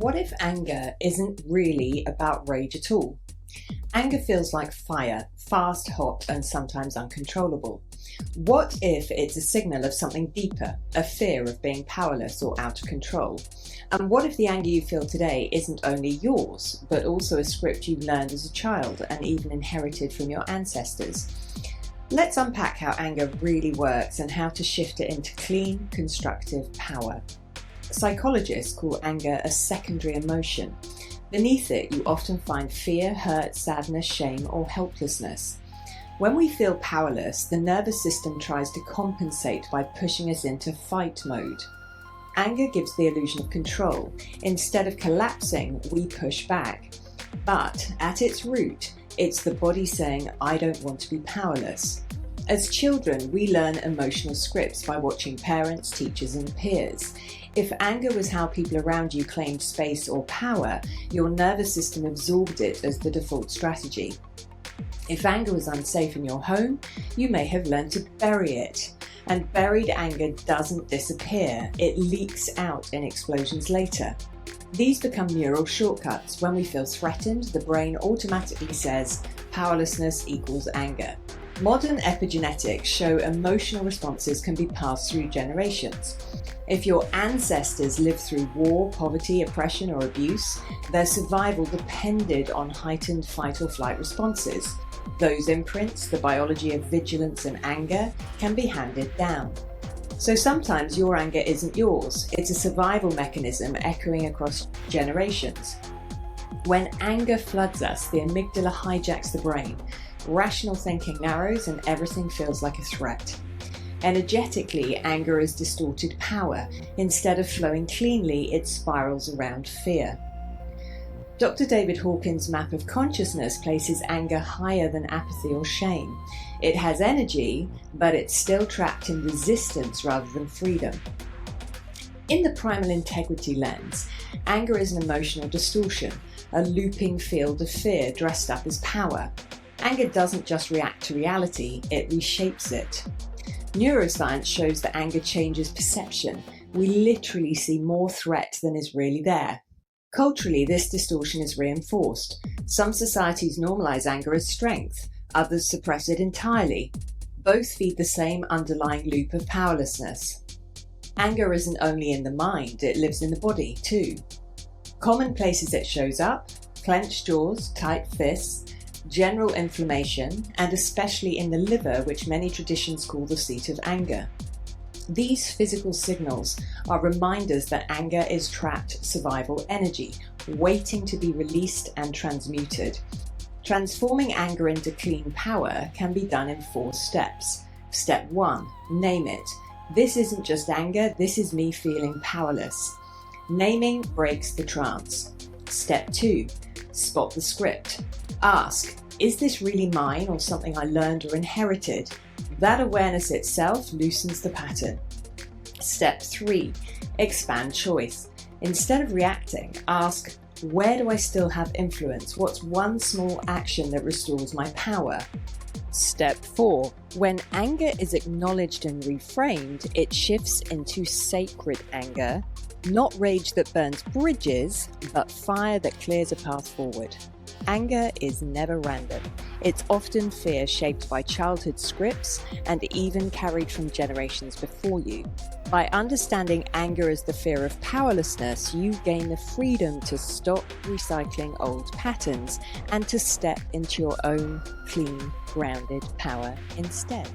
What if anger isn't really about rage at all? Anger feels like fire, fast, hot, and sometimes uncontrollable. What if it's a signal of something deeper, a fear of being powerless or out of control? And what if the anger you feel today isn't only yours, but also a script you learned as a child and even inherited from your ancestors? Let's unpack how anger really works and how to shift it into clean, constructive power. Psychologists call anger a secondary emotion. Beneath it, you often find fear, hurt, sadness, shame, or helplessness. When we feel powerless, the nervous system tries to compensate by pushing us into fight mode. Anger gives the illusion of control. Instead of collapsing, we push back. But at its root, it's the body saying, I don't want to be powerless. As children, we learn emotional scripts by watching parents, teachers, and peers. If anger was how people around you claimed space or power, your nervous system absorbed it as the default strategy. If anger was unsafe in your home, you may have learned to bury it. And buried anger doesn't disappear, it leaks out in explosions later. These become neural shortcuts. When we feel threatened, the brain automatically says powerlessness equals anger. Modern epigenetics show emotional responses can be passed through generations. If your ancestors lived through war, poverty, oppression, or abuse, their survival depended on heightened fight or flight responses. Those imprints, the biology of vigilance and anger, can be handed down. So sometimes your anger isn't yours, it's a survival mechanism echoing across generations. When anger floods us, the amygdala hijacks the brain. Rational thinking narrows and everything feels like a threat. Energetically, anger is distorted power. Instead of flowing cleanly, it spirals around fear. Dr. David Hawkins' map of consciousness places anger higher than apathy or shame. It has energy, but it's still trapped in resistance rather than freedom. In the Primal Integrity lens, anger is an emotional distortion, a looping field of fear dressed up as power. Anger doesn't just react to reality, it reshapes it. Neuroscience shows that anger changes perception. We literally see more threat than is really there. Culturally, this distortion is reinforced. Some societies normalize anger as strength, others suppress it entirely. Both feed the same underlying loop of powerlessness. Anger isn't only in the mind, it lives in the body too. Common places it shows up: clenched jaws, tight fists, general inflammation, and especially in the liver, which many traditions call the seat of anger. These physical signals are reminders that anger is trapped survival energy, waiting to be released and transmuted. Transforming anger into clean power can be done in 4 steps. Step 1, name it. This isn't just anger, this is me feeling powerless. Naming breaks the trance. Step 2, spot the script. Ask, is this really mine or something I learned or inherited? That awareness itself loosens the pattern. Step 3, expand choice. Instead of reacting, ask, where do I still have influence? What's one small action that restores my power? Step 4, when anger is acknowledged and reframed, it shifts into sacred anger, not rage that burns bridges, but fire that clears a path forward. Anger is never random. It's often fear shaped by childhood scripts and even carried from generations before you. By understanding anger as the fear of powerlessness, you gain the freedom to stop recycling old patterns and to step into your own clean, grounded power instead.